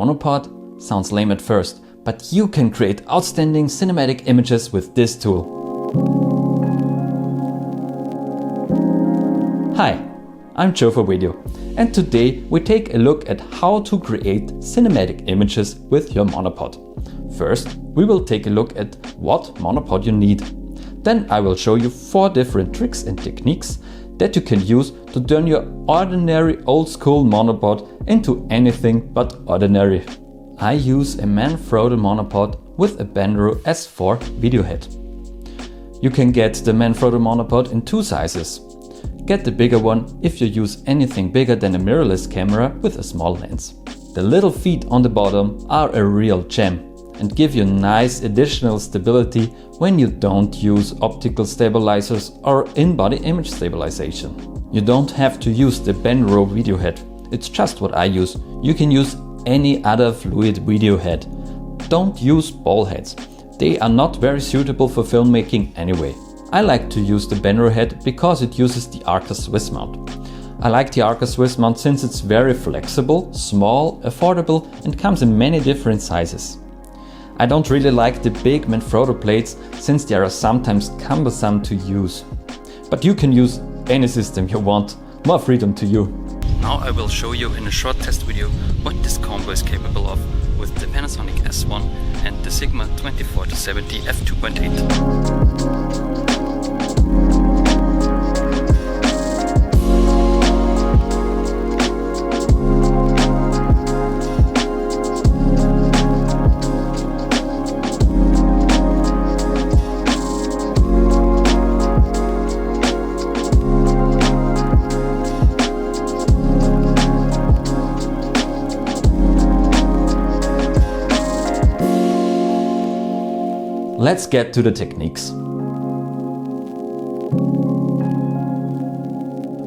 monopod? Sounds lame at first, but you can create outstanding cinematic images with this tool. Hi, I'm Joe for Video, and today we take a look at how to create cinematic images with your monopod. First, we will take a look at what monopod you need. Then I will show you 4 different tricks and techniques that you can use to turn your ordinary old school monopod into anything but ordinary. I use a Manfrotto Monopod with a Benro S4 video head. You can get the Manfrotto Monopod in 2 sizes. Get the bigger one if you use anything bigger than a mirrorless camera with a small lens. The little feet on the bottom are a real gem and give you nice additional stability when you don't use optical stabilizers or in-body image stabilization. You don't have to use the Benro video head, it's just what I use. You can use any other fluid video head. Don't use ball heads, they are not very suitable for filmmaking anyway. I like to use the Benro head because it uses the Arca Swiss mount. I like the Arca Swiss mount since it's very flexible, small, affordable and comes in many different sizes. I don't really like the big Manfrotto plates since they are sometimes cumbersome to use. But you can use any system you want, more freedom to you. Now I will show you in a short test video what this combo is capable of with the Panasonic S1 and the Sigma 2040-70 f2.8. Let's get to the techniques.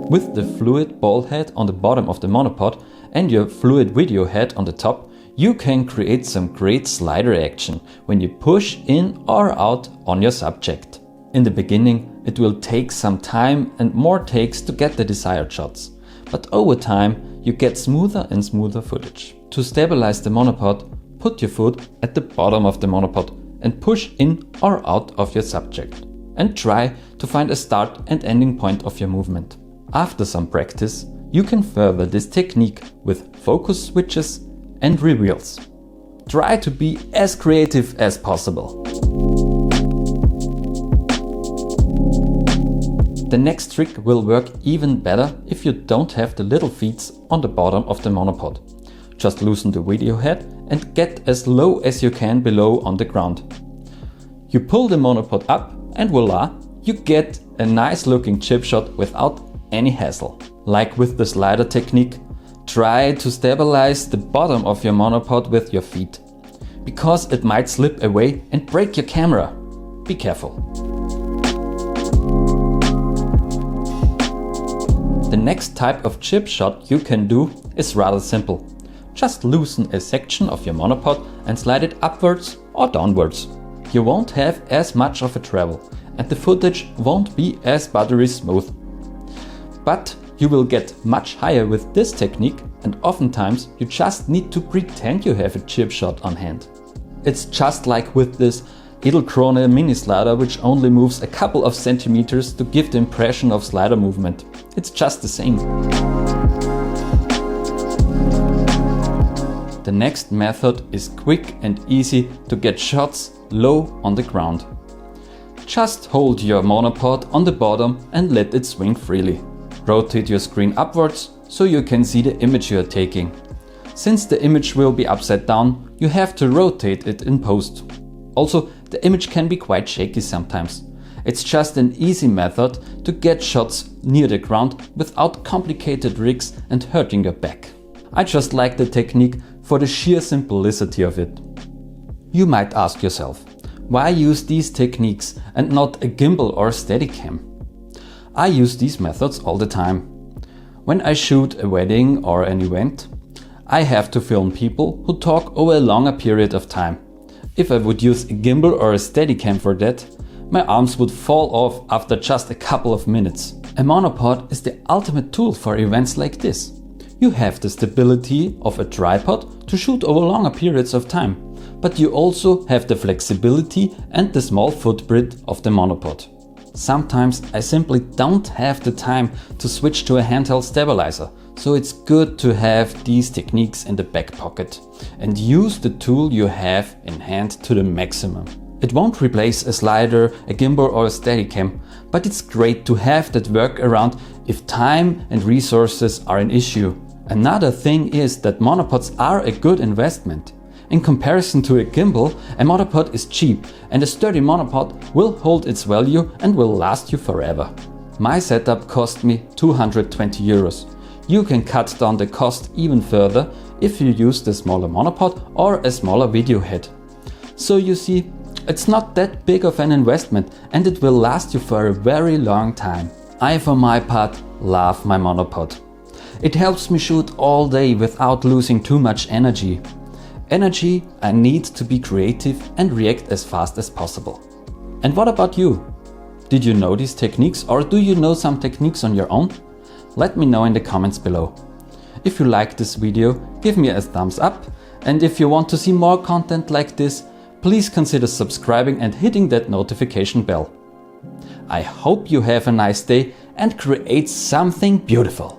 With the fluid ball head on the bottom of the monopod and your fluid video head on the top, you can create some great slider action when you push in or out on your subject. In the beginning, it will take some time and more takes to get the desired shots, but over time you get smoother and smoother footage. To stabilize the monopod, put your foot at the bottom of the monopod and push in or out of your subject and try to find a start and ending point of your movement. After some practice, you can further this technique with focus switches and reveals. Try to be as creative as possible. The next trick will work even better if you don't have the little feet on the bottom of the monopod. Just loosen the video head and get as low as you can below on the ground. You pull the monopod up and voila, you get a nice looking chip shot without any hassle. Like with the slider technique, try to stabilize the bottom of your monopod with your feet, because it might slip away and break your camera. Be careful. The next type of chip shot you can do is rather simple. Just loosen a section of your monopod and slide it upwards or downwards. You won't have as much of a travel and the footage won't be as buttery smooth. But you will get much higher with this technique and oftentimes you just need to pretend you have a chip shot on hand. It's just like with this Edelkrone mini slider which only moves a couple of centimeters to give the impression of slider movement. It's just the same. The next method is quick and easy to get shots low on the ground. Just hold your monopod on the bottom and let it swing freely. Rotate your screen upwards so you can see the image you are taking. Since the image will be upside down, you have to rotate it in post. Also, the image can be quite shaky sometimes. It's just an easy method to get shots near the ground without complicated rigs and hurting your back. I just like the technique for the sheer simplicity of it. You might ask yourself, why use these techniques and not a gimbal or Steadicam? I use these methods all the time. When I shoot a wedding or an event, I have to film people who talk over a longer period of time. If I would use a gimbal or a Steadicam for that, my arms would fall off after just a couple of minutes. A monopod is the ultimate tool for events like this. You have the stability of a tripod to shoot over longer periods of time, but you also have the flexibility and the small footprint of the monopod. Sometimes I simply don't have the time to switch to a handheld stabilizer, so it's good to have these techniques in the back pocket and use the tool you have in hand to the maximum. It won't replace a slider, a gimbal or a Steadicam, but it's great to have that workaround if time and resources are an issue. Another thing is that monopods are a good investment. In comparison to a gimbal, a monopod is cheap and a sturdy monopod will hold its value and will last you forever. My setup cost me 220 euros. You can cut down the cost even further if you use the smaller monopod or a smaller video head. So you see, it's not that big of an investment and it will last you for a very long time. I, for my part, love my monopod. It helps me shoot all day without losing too much energy. Energy I need to be creative and react as fast as possible. And what about you? Did you know these techniques or do you know some techniques on your own? Let me know in the comments below. If you like this video, give me a thumbs up, and if you want to see more content like this, please consider subscribing and hitting that notification bell. I hope you have a nice day and create something beautiful.